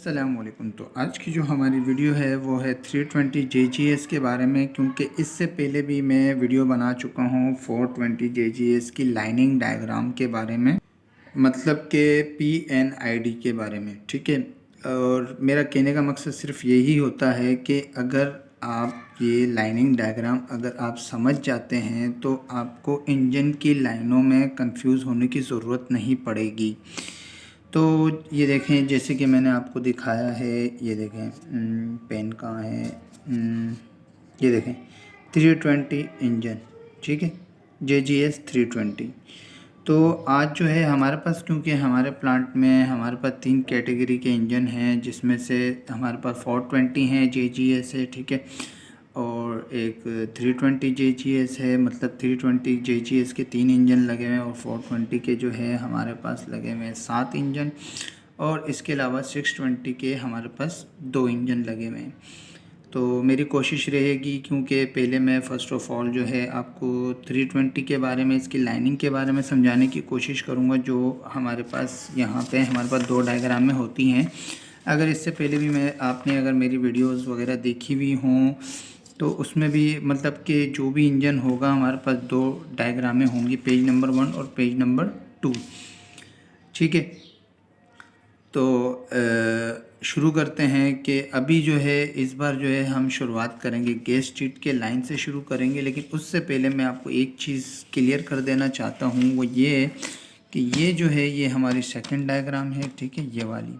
अस्सलामुअलैकुम। तो आज की जो हमारी वीडियो है वो है 320 JGS के बारे में, क्योंकि इससे पहले भी मैं वीडियो बना चुका हूँ 420 JGS की लाइनिंग डायग्राम के बारे में, मतलब के PNID के बारे में। ठीक है, और मेरा कहने का मकसद सिर्फ यही होता है कि अगर आप ये लाइनिंग डायग्राम अगर आप समझ जाते हैं तो आपको इंजन की लाइनों में कंफ्यूज होने की ज़रूरत नहीं पड़ेगी। तो ये देखें, जैसे कि मैंने आपको दिखाया है, ये देखें पेन कहाँ है, ये देखें 320 इंजन। ठीक है, JGS 320। तो आज जो है हमारे पास, क्योंकि हमारे प्लांट में हमारे पास 3 कैटेगरी के इंजन हैं, जिसमें से हमारे पास 420 हैं JGS है। ठीक है, और एक 320 JGS है, मतलब 320 JGS के 3 इंजन लगे हुए हैं, और 420 के जो है हमारे पास लगे हुए हैं 7 इंजन, और इसके अलावा 620 के हमारे पास 2 इंजन लगे हुए हैं। तो मेरी कोशिश रहेगी, क्योंकि पहले मैं फ़र्स्ट ऑफ़ ऑल जो है आपको 320 के बारे में, इसकी लाइनिंग के बारे में समझाने की कोशिश करूँगा, जो हमारे पास यहाँ पे हमारे पास 2 डायग्राम में होती हैं। अगर इससे पहले भी आपने अगर मेरी वीडियोस वगैरह देखी हुई हों तो उसमें भी मतलब कि जो भी इंजन होगा हमारे पास 2 डायग्रामें होंगी, पेज नंबर 1 और पेज नंबर 2। ठीक है, तो शुरू करते हैं कि अभी जो है इस बार जो है हम शुरुआत करेंगे गैस स्ट्रीट के लाइन से शुरू करेंगे। लेकिन उससे पहले मैं आपको एक चीज़ क्लियर कर देना चाहता हूँ, वो ये है कि ये जो है ये हमारी सेकंड डायग्राम है। ठीक है, ये वाली,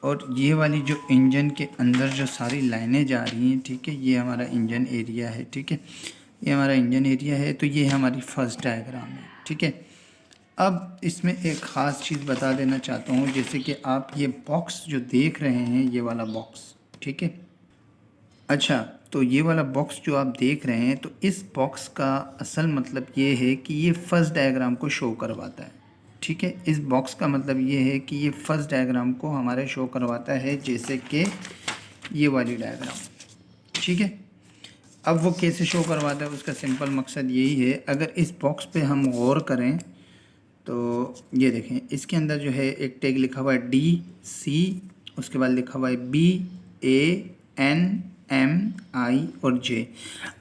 और ये वाली जो इंजन के अंदर जो सारी लाइनें जा रही हैं, ठीक है, ये हमारा इंजन एरिया है। ठीक है, ये हमारा इंजन एरिया है। तो ये हमारी फर्स्ट डायग्राम है। ठीक है, अब इसमें एक ख़ास चीज़ बता देना चाहता हूँ, जैसे कि आप ये बॉक्स जो देख रहे हैं, ये वाला बॉक्स। ठीक है, अच्छा, तो ये वाला बॉक्स जो आप देख रहे हैं, तो इस बॉक्स का असल मतलब ये है कि ये फर्स्ट डायग्राम को शो करवाता है। ठीक है, इस बॉक्स का मतलब ये है कि ये फर्स्ट डायग्राम को हमारे शो करवाता है, जैसे कि ये वाली डायग्राम। ठीक है, अब वो कैसे शो करवाता है, उसका सिंपल मकसद यही है। अगर इस बॉक्स पे हम गौर करें तो ये देखें, इसके अंदर जो है एक टैग लिखा हुआ है DC, उसके बाद लिखा हुआ है BANMI और J।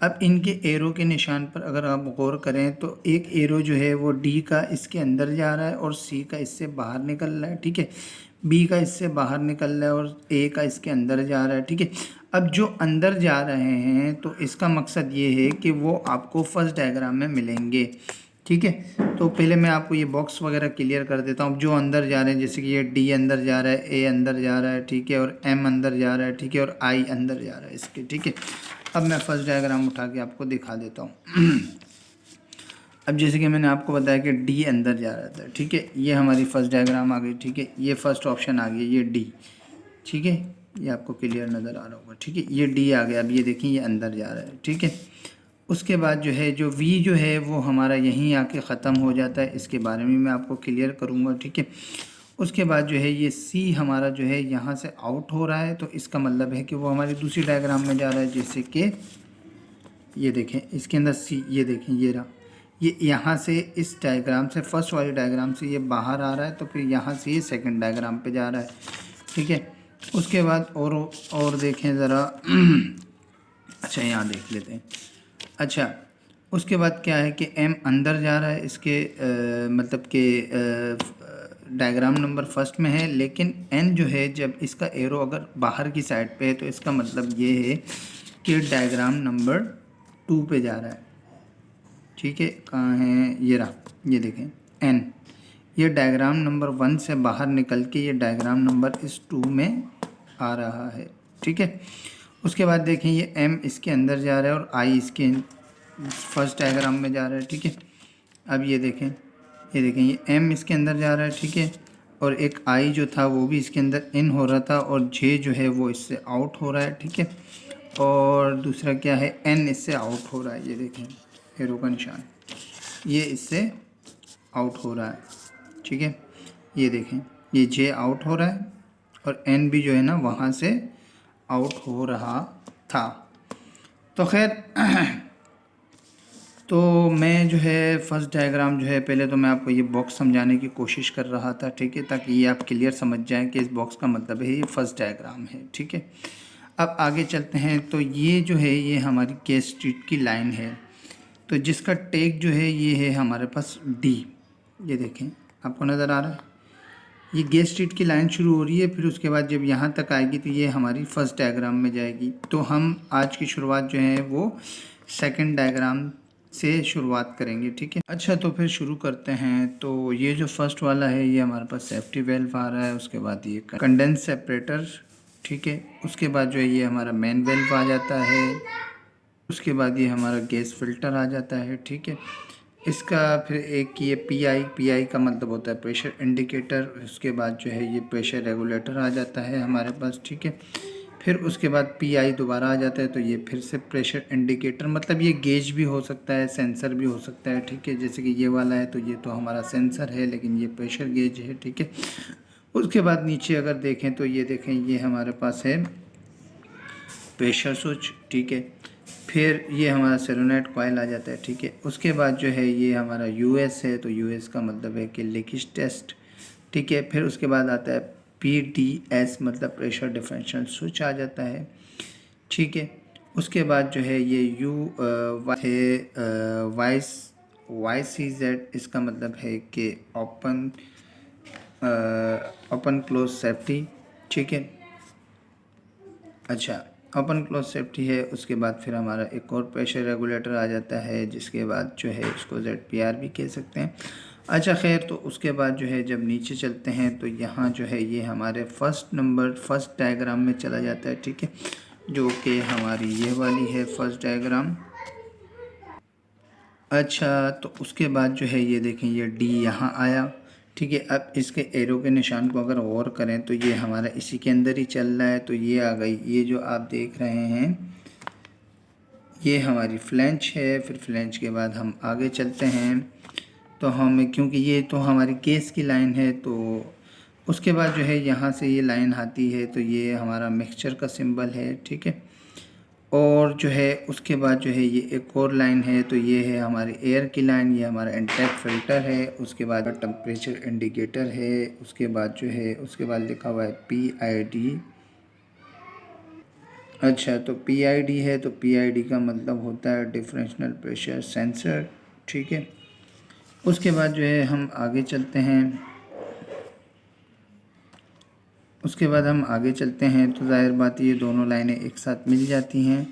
अब इनके एरो के निशान पर अगर आप गौर करें तो एक एरो जो है वो D का इसके अंदर जा रहा है और C का इससे बाहर निकल रहा है। ठीक है, B का इससे बाहर निकल रहा है और A का इसके अंदर जा रहा है। ठीक है, अब जो अंदर जा रहे हैं तो इसका मकसद ये है कि वो आपको फर्स्ट डायग्राम में मिलेंगे। ठीक है, तो पहले मैं आपको ये बॉक्स वगैरह क्लियर कर देता हूँ। जो अंदर जा रहे हैं, जैसे कि ये D अंदर जा रहा है, A अंदर जा रहा है, ठीक है, और M अंदर जा रहा है, ठीक है, और I अंदर जा रहा है इसके। ठीक है, अब मैं फर्स्ट डायग्राम उठा के आपको दिखा देता हूँ। अब जैसे कि मैंने आपको बताया कि D अंदर जा रहा था। ठीक है, ये हमारी फर्स्ट डायग्राम आ गई। ठीक है, ये फर्स्ट ऑप्शन आ गया, ये D। ठीक है, ये आपको क्लियर नज़र आ रहा होगा। ठीक है, ये D आ गया। अब ये देखिए, ये अंदर जा रहा है। ठीक है, उसके बाद जो है जो V जो है वो हमारा यहीं आके ख़त्म हो जाता है, इसके बारे में मैं आपको क्लियर करूँगा। ठीक है, उसके बाद जो है ये C हमारा जो है यहाँ से आउट हो रहा है, तो इसका मतलब है कि वो हमारी दूसरी डायग्राम में जा रहा है। जैसे कि ये देखें, इसके अंदर C, ये देखें, ये रहा, ये यहाँ से इस डायग्राम से, फर्स्ट वाली डायग्राम से ये बाहर आ रहा है, तो फिर यहाँ से ये सेकंड डायग्राम पे जा रहा है। ठीक है, उसके बाद और देखें ज़रा। अच्छा, यहाँ देख लेते हैं। अच्छा, उसके बाद क्या है कि M अंदर जा रहा है इसके मतलब कि डायग्राम नंबर फर्स्ट में है, लेकिन N जो है जब इसका एरो अगर बाहर की साइड पे है तो इसका मतलब ये है कि डायग्राम नंबर 2 पे जा रहा है। ठीक है, कहाँ है, ये रहा, ये देखें N, ये डायग्राम नंबर 1 से बाहर निकल के ये डायग्राम नंबर इस 2 में आ रहा है। ठीक है, उसके बाद देखें ये M इसके अंदर जा रहा है और I इसके फर्स्ट डायग्राम में जा रहा है। ठीक है, अब ये देखें, ये M इसके अंदर जा रहा है। ठीक है, और एक I जो था वो भी इसके अंदर इन हो रहा था, और J जो है वो इससे आउट हो रहा है। ठीक है, और दूसरा क्या है, N इससे आउट हो रहा है। ये देखें एरो का निशान, ये इससे आउट हो रहा है। ठीक है, ये देखें, ये J आउट हो रहा है और N भी जो है ना वहाँ से आउट हो रहा था। तो खैर तो मैं जो है फर्स्ट डायग्राम जो है, पहले तो मैं आपको ये बॉक्स समझाने की कोशिश कर रहा था, ठीक है, ताकि ये आप क्लियर समझ जाएं कि इस बॉक्स का मतलब है ये फर्स्ट डायग्राम है, ठीक है। अब आगे चलते हैं। तो ये जो है ये हमारी के स्ट्रीट की लाइन है, तो जिसका टेक जो है ये है हमारे पास डी। ये देखें, आपको नज़र आ रहा है, ये गे स्ट्रीट की लाइन शुरू हो रही है, फिर उसके बाद जब यहाँ तक आएगी तो ये हमारी फर्स्ट डायग्राम में जाएगी। तो हम आज की शुरुआत जो है वो सेकंड डायग्राम से शुरुआत करेंगे, ठीक है। अच्छा, तो फिर शुरू करते हैं। तो ये जो फर्स्ट वाला है ये हमारे पास सेफ्टी वेल्व आ रहा है, उसके बाद ये कंडेंस सेपरेटर, ठीक है। उसके बाद जो है ये हमारा मेन वेल्व आ जाता है, उसके बाद ये हमारा गैस फिल्टर आ जाता है, ठीक है। इसका फिर एक ये पीआई का मतलब होता है प्रेशर इंडिकेटर। उसके बाद जो है ये प्रेशर रेगुलेटर आ जाता है हमारे पास, ठीक है। फिर उसके बाद पीआई दोबारा आ जाता है, तो ये फिर से प्रेशर इंडिकेटर, मतलब ये गेज भी हो सकता है, सेंसर भी हो सकता है, ठीक है। जैसे कि ये वाला है तो ये तो हमारा सेंसर है, लेकिन ये प्रेशर गेज है, ठीक है। उसके बाद नीचे अगर देखें तो ये देखें, ये हमारे पास है प्रेशर स्विच, ठीक है। फिर ये हमारा सोलेनॉइड कॉइल आ जाता है, ठीक है। उसके बाद जो है ये हमारा यूएस है, तो यूएस का मतलब है कि लीकेज टेस्ट, ठीक है। फिर उसके बाद आता है पीडीएस, मतलब प्रेशर डिफरेंशियल स्विच आ जाता है, ठीक है। उसके बाद जो है ये वाई सी जेड, इसका मतलब है कि ओपन क्लोज सेफ्टी, ठीक है। अच्छा, ओपन क्लोज सेफ्टी है। उसके बाद फिर हमारा एक और प्रेशर रेगुलेटर आ जाता है, जिसके बाद जो है इसको ZPR भी कह सकते हैं। अच्छा खैर, तो उसके बाद जो है जब नीचे चलते हैं तो यहाँ जो है ये हमारे फर्स्ट डायग्राम में चला जाता है, ठीक है, जो कि हमारी ये वाली है फर्स्ट डायग्राम। अच्छा, तो उसके बाद जो है ये देखें, ये डी यहाँ आया, ठीक है। अब इसके एरो के निशान को अगर गौर करें तो ये हमारा इसी के अंदर ही चल रहा है, तो ये आ गई। ये जो आप देख रहे हैं ये हमारी फ्लैंच है। फिर फ्लैंच के बाद हम आगे चलते हैं, तो हम, क्योंकि ये तो हमारी केस की लाइन है, तो उसके बाद जो है यहाँ से ये लाइन आती है, तो ये हमारा मिक्सचर का सिंबल है, ठीक है। और जो है उसके बाद जो है ये एक और लाइन है, तो ये है हमारी एयर की लाइन, ये हमारा इंटेक फिल्टर है। उसके बाद टेम्परेचर इंडिकेटर है। उसके बाद जो है उसके बाद लिखा हुआ है PID। अच्छा, तो PID है, तो PID का मतलब होता है डिफरेंशियल प्रेशर सेंसर, ठीक है। उसके बाद जो है हम आगे चलते हैं। तो ज़ाहिर बात ये दोनों लाइनें एक साथ मिल जाती हैं।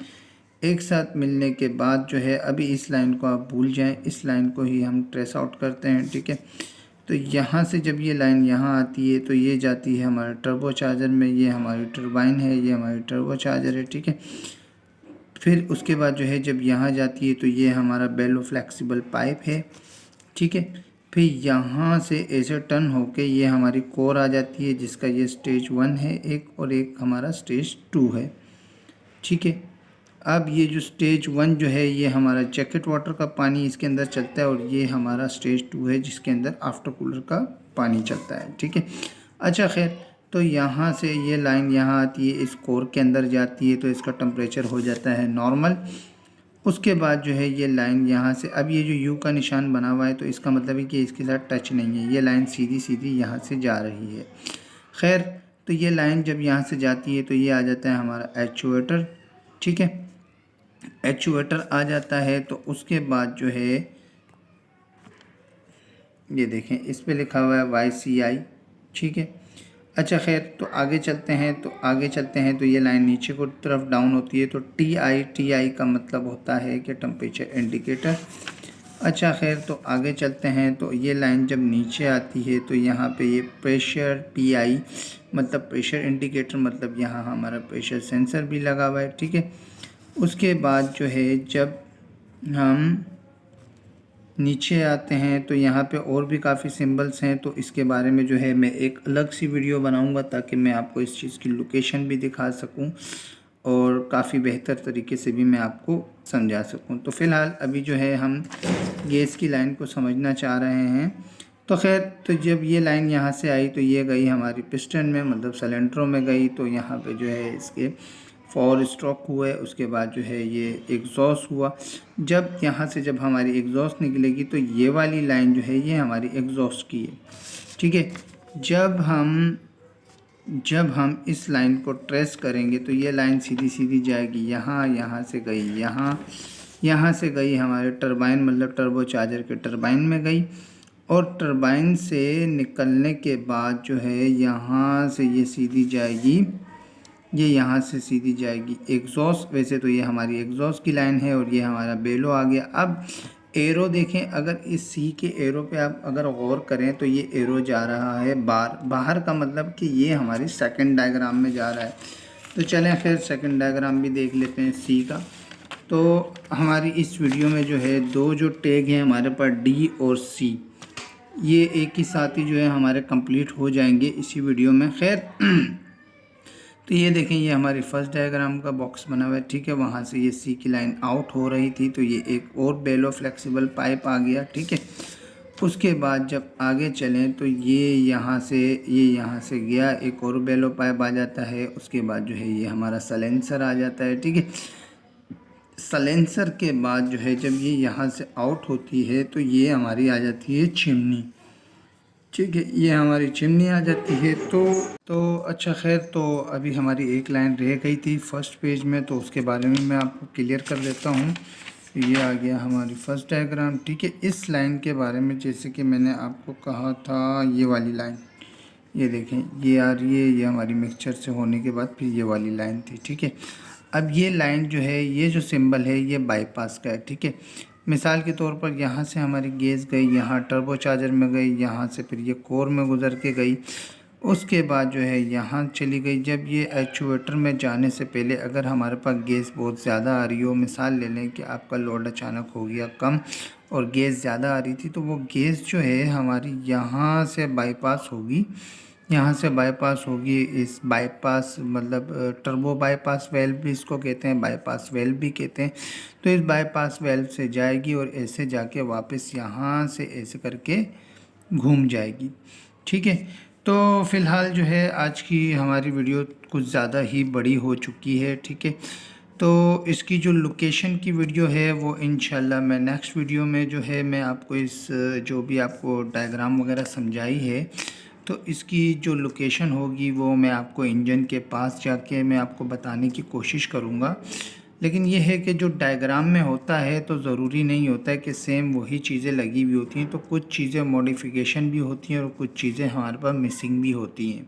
एक साथ मिलने के बाद जो है अभी इस लाइन को आप भूल जाएं, इस लाइन को ही हम ट्रेस आउट करते हैं, ठीक है। तो यहाँ से जब ये लाइन यहाँ आती है तो ये जाती है हमारे टर्बो चार्जर में, ये हमारी टर्बाइन है, ये हमारी टर्बो चार्जर है, ठीक है। फिर उसके बाद जो है जब यहाँ जाती है तो ये हमारा बेलो फ्लेक्सिबल पाइप है, ठीक है। फिर यहाँ से ऐसे टर्न होके ये हमारी कोर आ जाती है, जिसका ये स्टेज 1 है एक, और एक हमारा स्टेज 2 है, ठीक है। अब ये जो स्टेज 1 जो है ये हमारा जैकेट वाटर का पानी इसके अंदर चलता है, और ये हमारा स्टेज 2 है जिसके अंदर आफ्टर कूलर का पानी चलता है, ठीक है। अच्छा खैर, तो यहाँ से ये लाइन यहाँ आती है, इस कोर के अंदर जाती है, तो इसका टेम्परेचर हो जाता है नॉर्मल। उसके बाद जो है ये लाइन यहाँ से, अब ये जो यू का निशान बना हुआ है तो इसका मतलब है कि इसके साथ टच नहीं है, ये लाइन सीधी सीधी यहाँ से जा रही है। खैर, तो ये लाइन जब यहाँ से जाती है तो ये आ जाता है हमारा एक्चुएटर, ठीक है। एक्चुएटर आ जाता है, तो उसके बाद जो है ये देखें, इस पे लिखा हुआ है YCI, ठीक है। अच्छा खैर, तो आगे चलते हैं तो ये लाइन नीचे को तरफ डाउन होती है, तो TI का मतलब होता है कि टेम्परेचर इंडिकेटर। अच्छा खैर, तो आगे चलते हैं तो ये लाइन जब नीचे आती है तो यहाँ पे ये प्रेशर PI मतलब प्रेशर इंडिकेटर, मतलब यहाँ हमारा प्रेशर सेंसर भी लगा हुआ है, ठीक है। उसके बाद जो है जब हम नीचे आते हैं तो यहाँ पे और भी काफ़ी सिंबल्स हैं, तो इसके बारे में जो है मैं एक अलग सी वीडियो बनाऊंगा, ताकि मैं आपको इस चीज़ की लोकेशन भी दिखा सकूं और काफ़ी बेहतर तरीके से भी मैं आपको समझा सकूं। तो फ़िलहाल अभी जो है हम गैस की लाइन को समझना चाह रहे हैं। तो खैर, तो जब ये लाइन यहाँ से आई तो ये गई हमारी पिस्टन में, मतलब सिलेंडरों में गई, तो यहाँ पे जो है इसके 4 स्ट्रोक हुए, उसके बाद जो है ये एग्जॉस्ट हुआ। जब यहाँ से जब हमारी एग्जॉस्ट निकलेगी तो ये वाली लाइन जो है ये हमारी एग्जॉस्ट की है, ठीक है। जब हम इस लाइन को ट्रेस करेंगे तो ये लाइन सीधी सीधी जाएगी यहाँ, यहाँ से गई यहाँ, यहाँ से गई हमारे टरबाइन मतलब टर्बो चार्जर के टरबाइन में गई, और टरबाइन से निकलने के बाद जो है यहाँ से ये सीधी जाएगी, ये यहाँ से सीधी जाएगी एग्जॉस्ट। वैसे तो ये हमारी एग्जॉस्ट की लाइन है और ये हमारा बेलो आ गया। अब एरो देखें, अगर इस सी के एरो पे आप अगर गौर करें तो ये एरो जा रहा है बाहर का मतलब कि ये हमारी सेकंड डायग्राम में जा रहा है। तो चलें फिर सेकंड डायग्राम भी देख लेते हैं सी का। तो हमारी इस वीडियो में जो है दो जो टैग हैं हमारे पास डी और सी, ये एक ही साथ ही जो है हमारे कंप्लीट हो जाएंगे इसी वीडियो में। खैर तो ये देखें, ये हमारी फर्स्ट डायग्राम का बॉक्स बना हुआ है, ठीक है। वहाँ से ये सी की लाइन आउट हो रही थी तो ये एक और बेलो फ्लेक्सिबल पाइप आ गया, ठीक है। उसके बाद जब आगे चलें तो ये यहाँ से गया, एक और बेलो पाइप आ जाता है। उसके बाद जो है ये हमारा सलेंसर आ जाता है, ठीक है। सलेंसर के बाद जो है जब ये यहाँ से आउट होती है तो ये हमारी आ जाती है चिमनी, ठीक है। ये हमारी चिमनी आ जाती है। तो अच्छा खैर, तो अभी हमारी एक लाइन रह गई थी फर्स्ट पेज में, तो उसके बारे में मैं आपको क्लियर कर देता हूँ। ये आ गया हमारी फर्स्ट डायग्राम, ठीक है। इस लाइन के बारे में जैसे कि मैंने आपको कहा था, ये वाली लाइन ये देखें ये आ रही है, ये हमारी मिक्सचर से होने के बाद फिर ये वाली लाइन थी, ठीक है। अब ये लाइन जो है, ये जो सिंबल है ये बाईपास का है, ठीक है। मिसाल के तौर पर यहाँ से हमारी गैस गई, यहाँ टर्बो चार्जर में गई, यहाँ से फिर ये कोर में गुजर के गई, उसके बाद जो है यहाँ चली गई। जब ये एक्चुएटर में जाने से पहले अगर हमारे पास गैस बहुत ज़्यादा आ रही हो, मिसाल ले लें कि आपका लोड अचानक हो गया कम और गैस ज़्यादा आ रही थी, तो वो गैस जो है हमारी यहाँ से बाईपास होगी, यहाँ से बाईपास होगी। इस बाईपास मतलब टर्बो बाईपास वेल्व भी इसको कहते हैं, बाईपास वेल्व भी कहते हैं। तो इस बाईपास वेल्व से जाएगी और ऐसे जाके वापस यहाँ से ऐसे करके घूम जाएगी, ठीक है। तो फ़िलहाल जो है आज की हमारी वीडियो कुछ ज़्यादा ही बड़ी हो चुकी है, ठीक है। तो इसकी जो लोकेशन की वीडियो है वो इंशाल्लाह मैं नेक्स्ट वीडियो में जो है मैं आपको इस जो भी आपको डायग्राम वगैरह समझाई है तो इसकी जो लोकेशन होगी वो मैं आपको इंजन के पास जाके मैं आपको बताने की कोशिश करूँगा। लेकिन ये है कि जो डायग्राम में होता है तो ज़रूरी नहीं होता है कि सेम वही चीज़ें लगी हुई होती हैं, तो कुछ चीज़ें मॉडिफिकेशन भी होती हैं और कुछ चीज़ें हमारे पास मिसिंग भी होती हैं।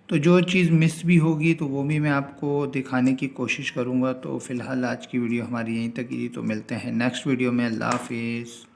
तो जो चीज़ मिस भी होगी तो वो भी मैं आपको दिखाने की कोशिश करूँगा। तो फ़िलहाल आज की वीडियो हमारी यहीं तक ही, तो मिलते हैं नेक्स्ट वीडियो में। अल्लाह हाफिज़।